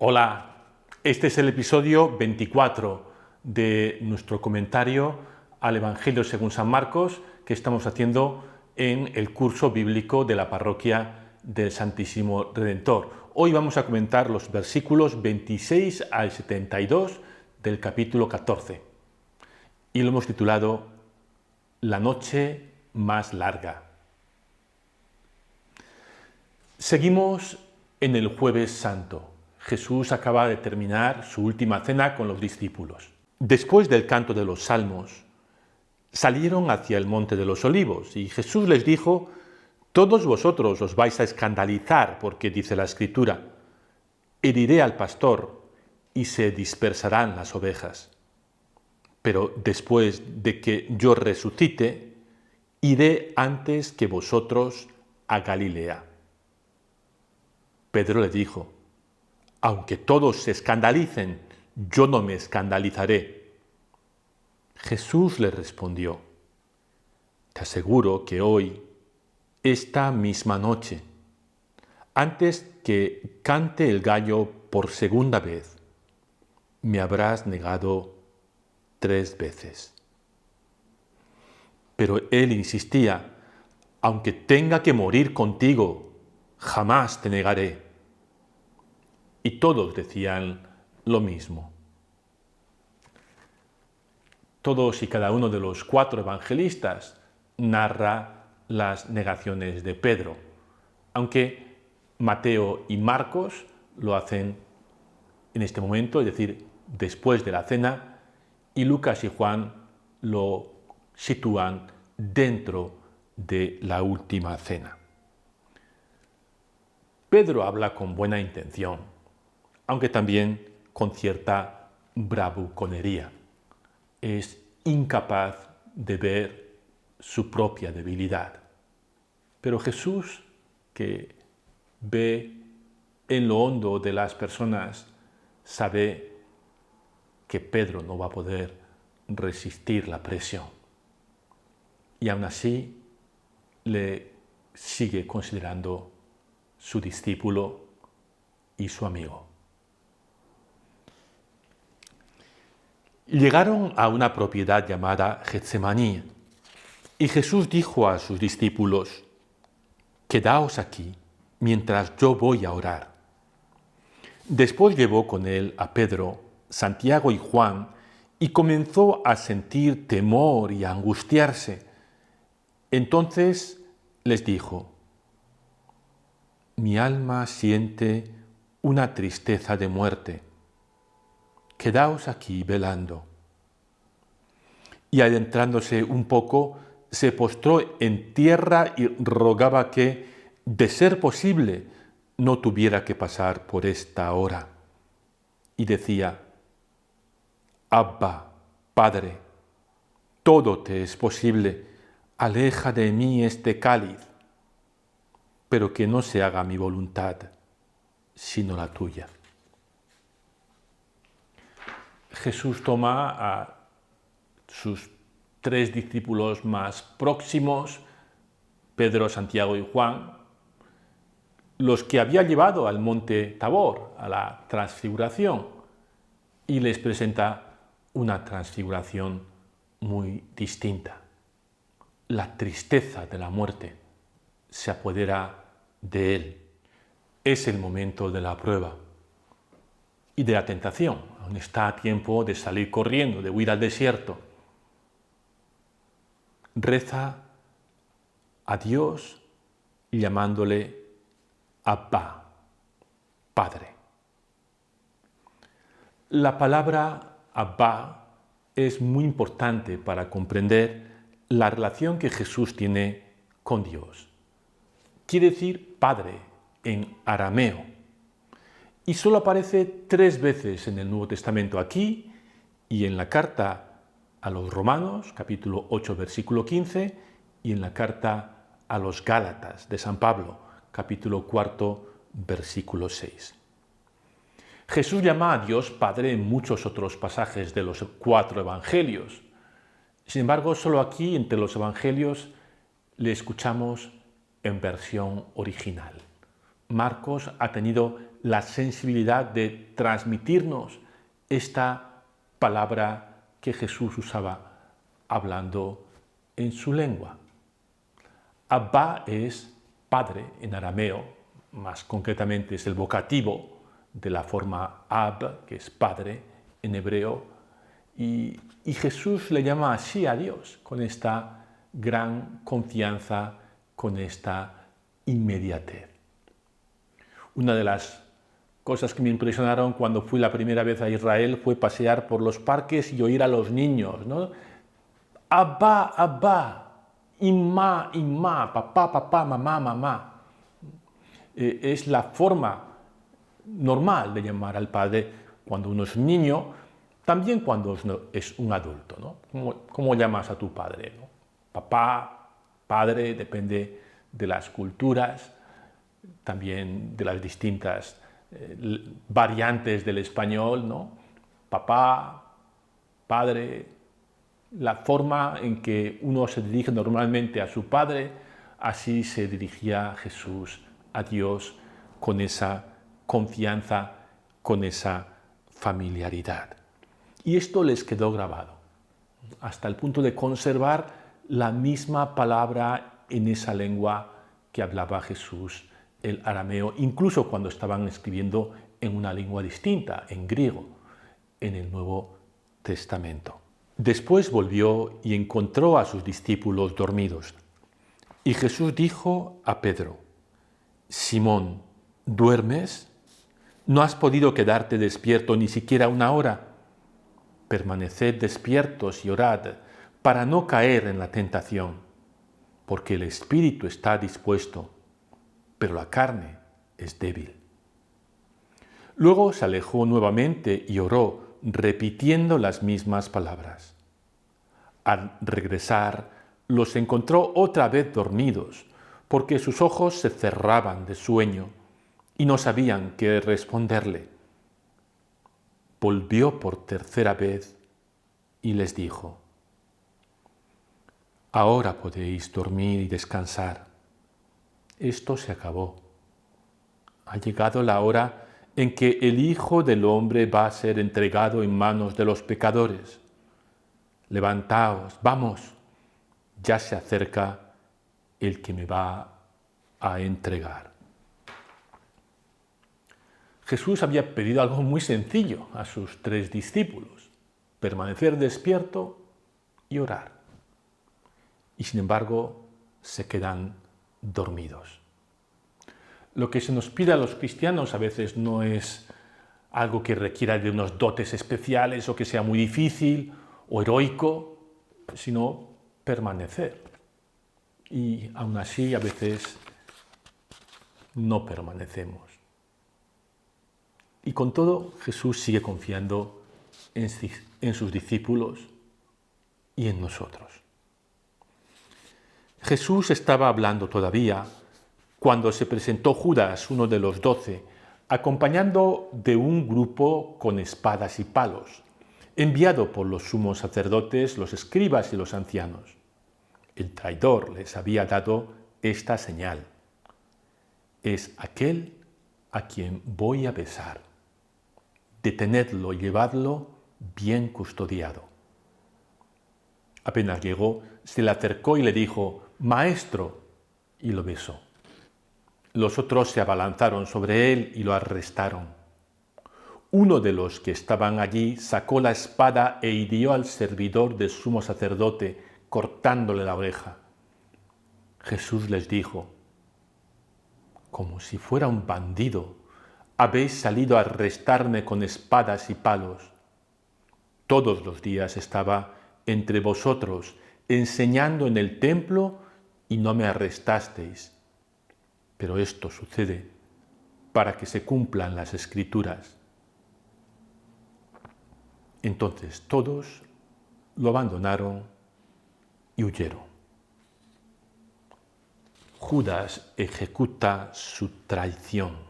Hola, este es el episodio 24 de nuestro comentario al Evangelio según San Marcos que estamos haciendo en el curso bíblico de la parroquia del Santísimo Redentor. Hoy vamos a comentar los versículos 26 al 72 del capítulo 14 y lo hemos titulado La noche más larga. Seguimos en el Jueves Santo. Jesús acaba de terminar su última cena con los discípulos. Después del canto de los salmos, salieron hacia el monte de los olivos y Jesús les dijo: todos vosotros os vais a escandalizar porque dice la Escritura: heriré al pastor y se dispersarán las ovejas. Pero después de que yo resucite, iré antes que vosotros a Galilea. Pedro le dijo: aunque todos se escandalicen, yo no me escandalizaré. Jesús le respondió: te aseguro que hoy, esta misma noche, antes que cante el gallo por segunda vez, me habrás negado 3 veces. Pero él insistía: aunque tenga que morir contigo, jamás te negaré. Y todos decían lo mismo. Todos y cada uno de los 4 evangelistas narra las negaciones de Pedro, aunque Mateo y Marcos lo hacen en este momento, es decir, después de la cena, y Lucas y Juan lo sitúan dentro de la última cena. Pedro habla con buena intención, aunque también con cierta bravuconería. Es incapaz de ver su propia debilidad. Pero Jesús, que ve en lo hondo de las personas, sabe que Pedro no va a poder resistir la presión. Y aún así le sigue considerando su discípulo y su amigo. Llegaron a una propiedad llamada Getsemaní, y Jesús dijo a sus discípulos: quedaos aquí mientras yo voy a orar. Después llevó con él a Pedro, Santiago y Juan, y comenzó a sentir temor y a angustiarse. Entonces les dijo: mi alma siente una tristeza de muerte. Quedaos aquí velando. Y adentrándose un poco, se postró en tierra y rogaba que, de ser posible, no tuviera que pasar por esta hora. Y decía: Abba, Padre, todo te es posible, aleja de mí este cáliz, pero que no se haga mi voluntad, sino la tuya. Jesús toma a sus 3 discípulos más próximos, Pedro, Santiago y Juan, los que había llevado al monte Tabor, a la transfiguración, y les presenta una transfiguración muy distinta. La tristeza de la muerte se apodera de él. Es el momento de la prueba y de la tentación. Aún está a tiempo de salir corriendo, de huir al desierto. Reza a Dios llamándole Abba, Padre. La palabra Abba es muy importante para comprender la relación que Jesús tiene con Dios. Quiere decir Padre en arameo. Y solo aparece 3 veces en el Nuevo Testamento, aquí y en la carta a los Romanos, capítulo 8, versículo 15, y en la carta a los Gálatas de San Pablo, capítulo 4, versículo 6. Jesús llama a Dios Padre en muchos otros pasajes de los 4 evangelios. Sin embargo, solo aquí, entre los evangelios, le escuchamos en versión original. Marcos ha tenido la sensibilidad de transmitirnos esta palabra que Jesús usaba hablando en su lengua. Abba es padre en arameo, más concretamente es el vocativo de la forma ab, que es padre en hebreo, y Jesús le llama así a Dios, con esta gran confianza, con esta inmediatez. Una de las cosas que me impresionaron cuando fui la primera vez a Israel fue pasear por los parques y oír a los niños, ¿no? Abba, Abba, Imma, Imma, papá, papá, mamá, mamá. Es la forma normal de llamar al padre cuando uno es niño, también cuando es un adulto, ¿no? ¿Cómo llamas a tu padre, ¿no? Papá, padre, depende de las culturas, también de las distintas variantes del español, ¿no? Papá, padre, la forma en que uno se dirige normalmente a su padre, así se dirigía Jesús a Dios con esa confianza, con esa familiaridad. Y esto les quedó grabado, hasta el punto de conservar la misma palabra en esa lengua que hablaba Jesús, el arameo, incluso cuando estaban escribiendo en una lengua distinta, en griego, en el Nuevo Testamento. Después volvió y encontró a sus discípulos dormidos. Y Jesús dijo a Pedro: Simón, ¿duermes? ¿No has podido quedarte despierto ni siquiera una hora? Permaneced despiertos y orad, para no caer en la tentación, porque el espíritu está dispuesto, pero la carne es débil. Luego se alejó nuevamente y oró, repitiendo las mismas palabras. Al regresar, los encontró otra vez dormidos, porque sus ojos se cerraban de sueño y no sabían qué responderle. Volvió por tercera vez y les dijo: Ahora podéis dormir y descansar. Esto se acabó. Ha llegado la hora en que el Hijo del Hombre va a ser entregado en manos de los pecadores. Levantaos, vamos, ya se acerca el que me va a entregar. Jesús había pedido algo muy sencillo a sus 3 discípulos: permanecer despierto y orar. Y sin embargo, se quedan dormidos. Lo que se nos pide a los cristianos a veces no es algo que requiera de unos dotes especiales o que sea muy difícil o heroico, sino permanecer. Y aún así a veces no permanecemos. Y con todo, Jesús sigue confiando en sus discípulos y en nosotros. Jesús estaba hablando todavía cuando se presentó Judas, uno de los 12, acompañado de un grupo con espadas y palos, enviado por los sumos sacerdotes, los escribas y los ancianos. El traidor les había dado esta señal: es aquel a quien voy a besar. Detenedlo y llevadlo bien custodiado. Apenas llegó, se le acercó y le dijo: Maestro, y lo besó. Los otros se abalanzaron sobre él y lo arrestaron. Uno de los que estaban allí sacó la espada e hirió al servidor del sumo sacerdote, cortándole la oreja. Jesús les dijo: como si fuera un bandido, habéis salido a arrestarme con espadas y palos. Todos los días estaba entre vosotros enseñando en el templo y no me arrestasteis. Pero esto sucede para que se cumplan las Escrituras. Entonces todos lo abandonaron y huyeron. Judas ejecuta su traición.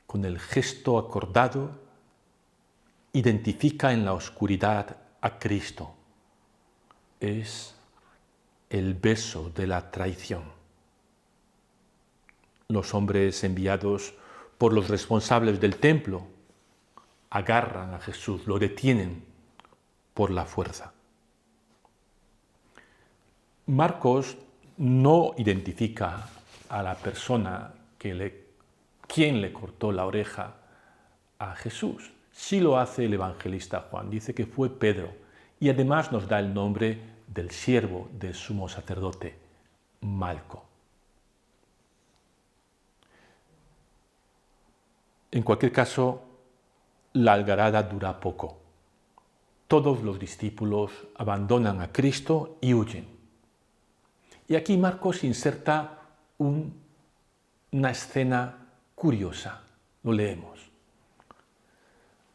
Con el gesto acordado, identifica en la oscuridad a Cristo. Es el beso de la traición. los hombres enviados por los responsables del templo agarran a Jesús, lo detienen por la fuerza. Marcos no identifica a la persona quien le cortó la oreja a Jesús. Sí lo hace el evangelista Juan, dice que fue Pedro, y además nos da el nombre del siervo del sumo sacerdote, Malco. En cualquier caso, la algarada dura poco. Todos los discípulos abandonan a Cristo y huyen. Y aquí Marcos inserta una escena curiosa. Lo leemos.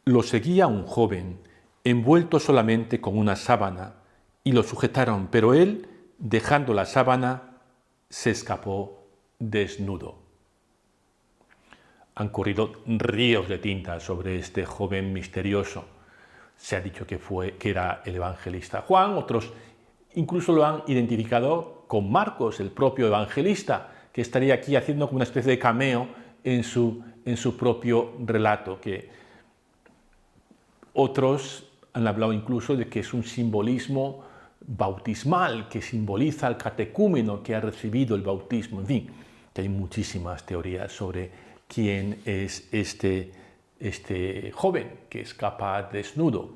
Lo seguía un joven, envuelto solamente con una sábana, y lo sujetaron, pero él, dejando la sábana, se escapó desnudo. Han corrido ríos de tinta sobre este joven misterioso. Se ha dicho que era el evangelista Juan, otros incluso lo han identificado con Marcos, el propio evangelista, que estaría aquí haciendo como una especie de cameo en su propio relato, que otros han hablado incluso de que es un simbolismo bautismal, que simboliza al catecúmeno que ha recibido el bautismo. En fin, que hay muchísimas teorías sobre quién es este joven que escapa desnudo.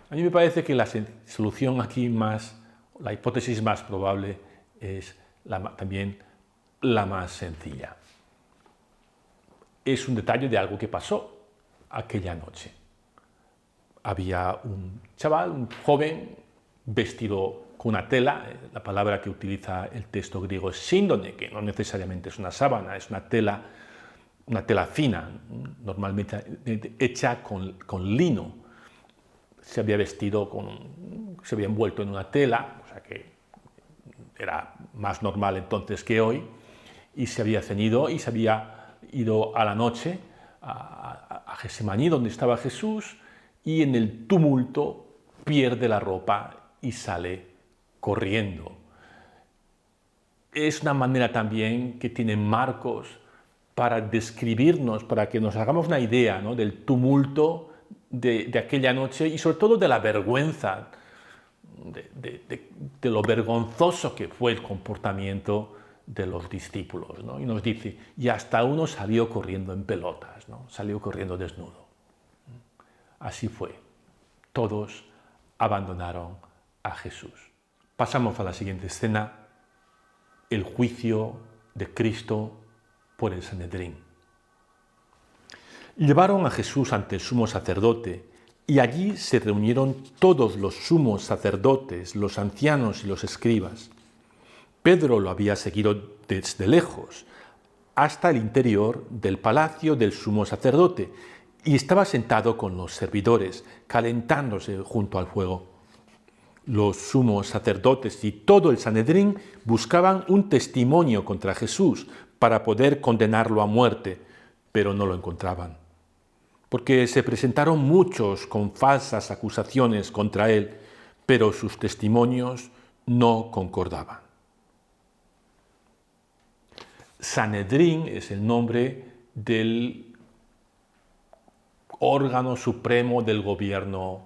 A mí me parece que la solución aquí la hipótesis más probable es también la más sencilla. Es un detalle de algo que pasó aquella noche. Había un chaval, un joven, vestido con una tela, la palabra que utiliza el texto griego es síndone, que no necesariamente es una sábana, es una tela fina, normalmente hecha con lino. Se había se había envuelto en una tela, o sea que era más normal entonces que hoy, y se había ceñido y se había ido a la noche a Getsemaní, donde estaba Jesús, y en el tumulto pierde la ropa y sale corriendo. Es una manera también que tiene Marcos para describirnos, para que nos hagamos una idea, ¿no?, del tumulto de aquella noche y sobre todo de la vergüenza, de lo vergonzoso que fue el comportamiento de los discípulos, ¿no? Y nos dice, y hasta uno salió corriendo en pelotas, ¿no? Salió corriendo desnudo. Así fue. Todos abandonaron a Jesús. Pasamos a la siguiente escena, el juicio de Cristo por el Sanedrín. Llevaron a Jesús ante el sumo sacerdote y allí se reunieron todos los sumos sacerdotes, los ancianos y los escribas. Pedro lo había seguido desde lejos hasta el interior del palacio del sumo sacerdote y estaba sentado con los servidores, calentándose junto al fuego. Los sumos sacerdotes y todo el Sanedrín buscaban un testimonio contra Jesús para poder condenarlo a muerte, pero no lo encontraban, porque se presentaron muchos con falsas acusaciones contra él, pero sus testimonios no concordaban. Sanedrín es el nombre del órgano supremo del gobierno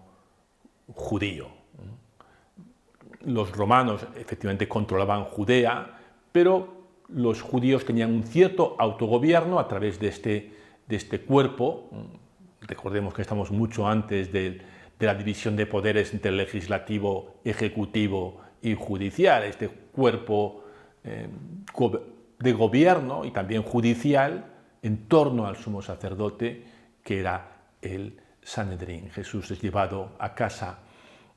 judío. Los romanos efectivamente controlaban Judea, pero los judíos tenían un cierto autogobierno a través de este cuerpo. Recordemos que estamos mucho antes de la división de poderes entre el legislativo, ejecutivo y judicial. Este cuerpo de gobierno y también judicial en torno al sumo sacerdote, que era el Sanedrín. Jesús es llevado a casa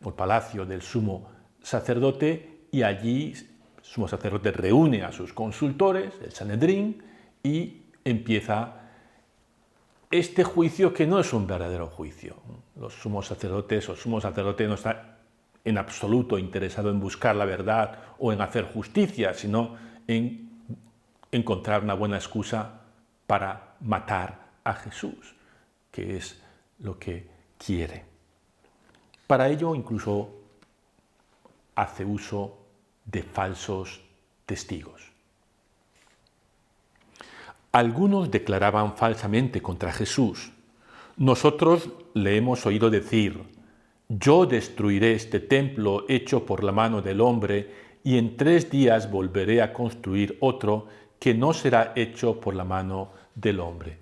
o al palacio del sumo sacerdote y allí el sumo sacerdote reúne a sus consultores, el Sanedrín, y empieza este juicio que no es un verdadero juicio. Los sumos sacerdotes o sumo sacerdote no está en absoluto interesado en buscar la verdad o en hacer justicia, sino en encontrar una buena excusa para matar a Jesús, que es lo que quiere. Para ello incluso hace uso de falsos testigos. Algunos declaraban falsamente contra Jesús: nosotros le hemos oído decir: yo destruiré este templo hecho por la mano del hombre, y en 3 días volveré a construir otro que no será hecho por la mano del hombre.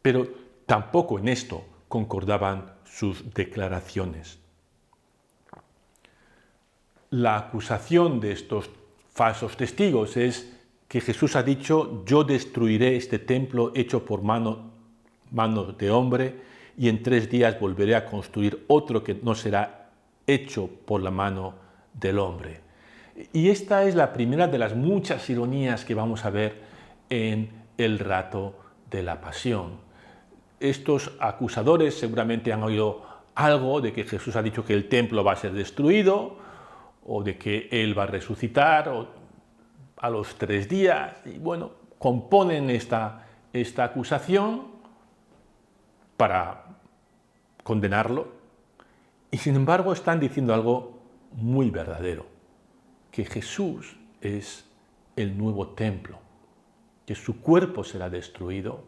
Pero tampoco en esto concordaban sus declaraciones. La acusación de estos falsos testigos es que Jesús ha dicho: yo destruiré este templo hecho por mano de hombre, y en 3 días volveré a construir otro que no será hecho por la mano del hombre. Y esta es la primera de las muchas ironías que vamos a ver en el relato de la pasión. Estos acusadores seguramente han oído algo de que Jesús ha dicho que el templo va a ser destruido, o de que Él va a resucitar a los 3 días, y bueno, componen esta acusación para condenarlo, y sin embargo están diciendo algo muy verdadero: que Jesús es el nuevo templo, que su cuerpo será destruido,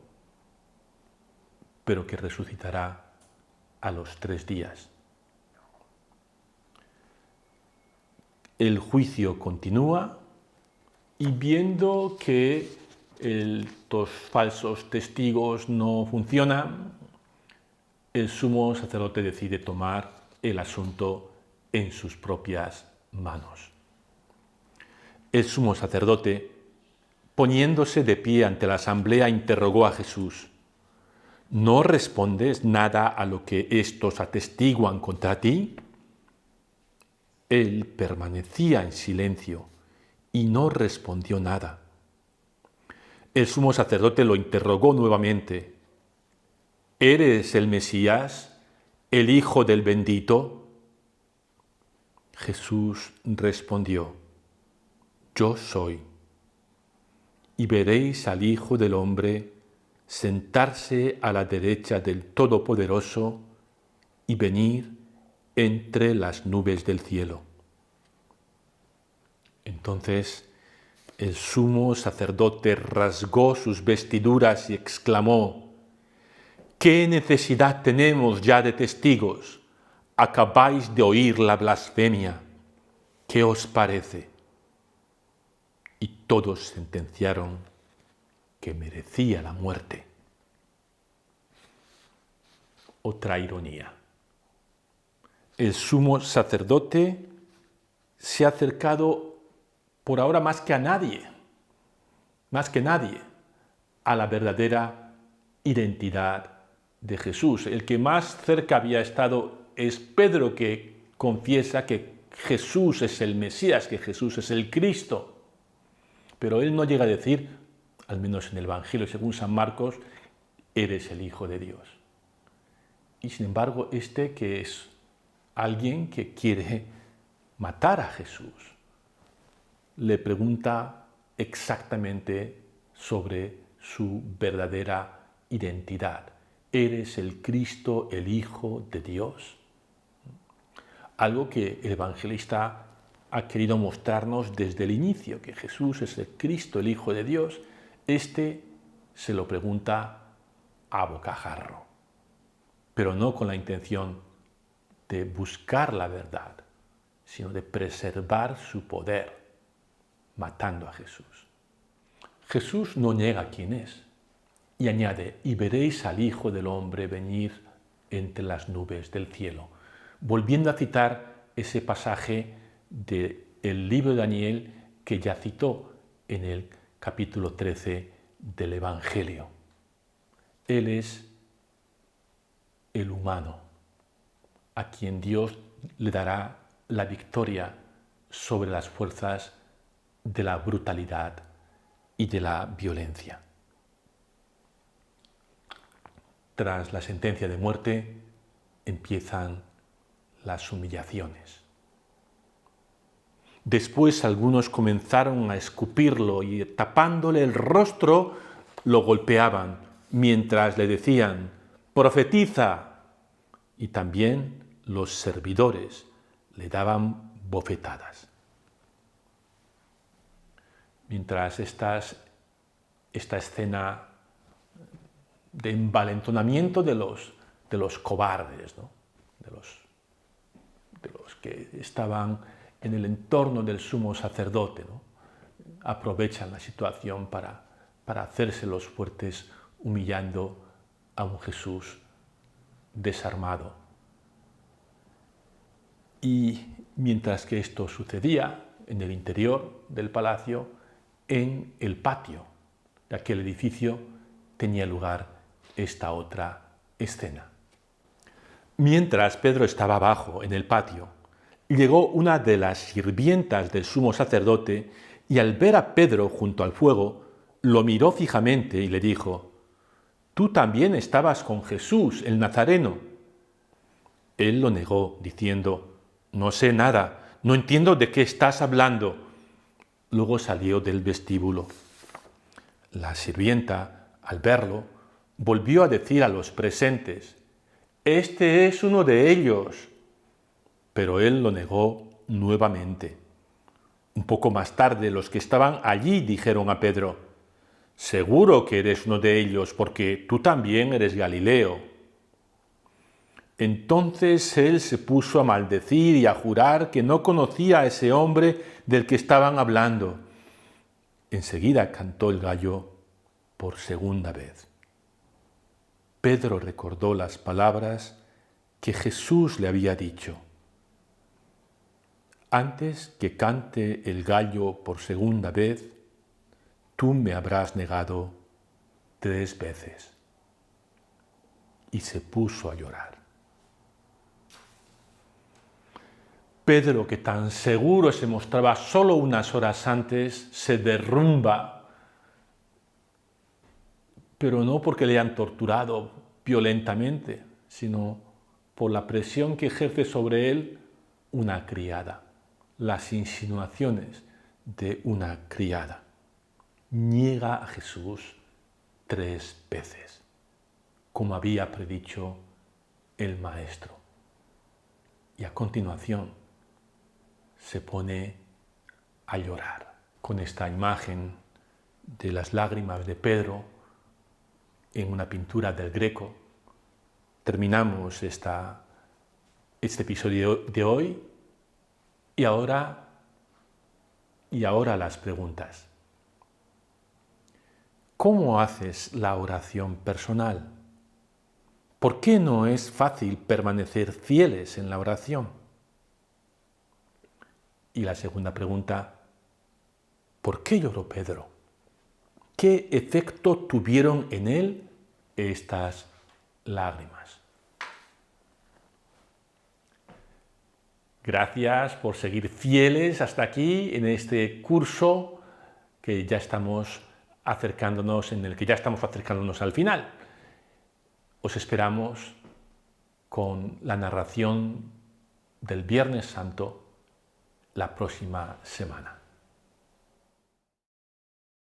pero que resucitará a los 3 días. El juicio continúa, y viendo que estos falsos testigos no funcionan, el sumo sacerdote decide tomar el asunto en sus propias manos. El sumo sacerdote, poniéndose de pie ante la asamblea, interrogó a Jesús: ¿no respondes nada a lo que éstos atestiguan contra ti? Él permanecía en silencio y no respondió nada. El sumo sacerdote lo interrogó nuevamente: ¿eres el Mesías, el Hijo del Bendito? Jesús respondió: yo soy. Y veréis al Hijo del Hombre sentarse a la derecha del Todopoderoso y venir entre las nubes del cielo. Entonces el sumo sacerdote rasgó sus vestiduras y exclamó: ¿qué necesidad tenemos ya de testigos? Acabáis de oír la blasfemia. ¿Qué os parece? Y todos sentenciaron que merecía la muerte. Otra ironía. El sumo sacerdote se ha acercado por ahora más que nadie, a la verdadera identidad de Jesús. El que más cerca había estado es Pedro, que confiesa que Jesús es el Mesías, que Jesús es el Cristo. Pero él no llega a decir, al menos en el Evangelio según San Marcos, eres el Hijo de Dios. Y sin embargo, que es alguien que quiere matar a Jesús, le pregunta exactamente sobre su verdadera identidad. ¿Eres el Cristo, el Hijo de Dios? Algo que el evangelista ha querido mostrarnos desde el inicio, que Jesús es el Cristo, el Hijo de Dios. Se lo pregunta a bocajarro, pero no con la intención de buscar la verdad, sino de preservar su poder, matando a Jesús. Jesús no niega quién es, y añade: y veréis al Hijo del Hombre venir entre las nubes del cielo, volviendo a citar ese pasaje del libro de Daniel que ya citó en el capítulo 13 del Evangelio. Él es el humano, a quien Dios le dará la victoria sobre las fuerzas de la brutalidad y de la violencia. Tras la sentencia de muerte empiezan las humillaciones. Después algunos comenzaron a escupirlo y, tapándole el rostro, lo golpeaban mientras le decían: «¡Profetiza!». Y también los servidores le daban bofetadas. Mientras estas esta escena de envalentonamiento de los cobardes, ¿no? de los que estaban en el entorno del sumo sacerdote, ¿no? Aprovechan la situación para hacerse los fuertes, humillando a un Jesús desarmado. Y mientras que esto sucedía en el interior del palacio, en el patio de aquel edificio tenía lugar esta otra escena. Mientras Pedro estaba abajo en el patio, llegó una de las sirvientas del sumo sacerdote y al ver a Pedro junto al fuego, lo miró fijamente y le dijo: «Tú también estabas con Jesús, el Nazareno». Él lo negó, diciendo: «No sé nada, no entiendo de qué estás hablando». Luego salió del vestíbulo. La sirvienta, al verlo, volvió a decir a los presentes: «Este es uno de ellos». Pero él lo negó nuevamente. Un poco más tarde, los que estaban allí dijeron a Pedro: «Seguro que eres uno de ellos, porque tú también eres Galileo». Entonces él se puso a maldecir y a jurar que no conocía a ese hombre del que estaban hablando. Enseguida cantó el gallo por segunda vez. Pedro recordó las palabras que Jesús le había dicho: «Antes que cante el gallo por segunda vez, tú me habrás negado 3 veces». Y se puso a llorar. Pedro, que tan seguro se mostraba solo unas horas antes, se derrumba, pero no porque le hayan torturado violentamente, sino por la presión que ejerce sobre él una criada, las insinuaciones de una criada. Niega a Jesús 3 veces, como había predicho el Maestro. Y a continuación se pone a llorar. Con esta imagen de las lágrimas de Pedro en una pintura del Greco, terminamos este episodio de hoy. Y ahora las preguntas. ¿Cómo haces la oración personal? ¿Por qué no es fácil permanecer fieles en la oración? Y la segunda pregunta: ¿por qué lloró Pedro? ¿Qué efecto tuvieron en él estas lágrimas? Gracias por seguir fieles hasta aquí en este curso que ya estamos acercándonos, en el que ya estamos acercándonos al final. Os esperamos con la narración del Viernes Santo la próxima semana.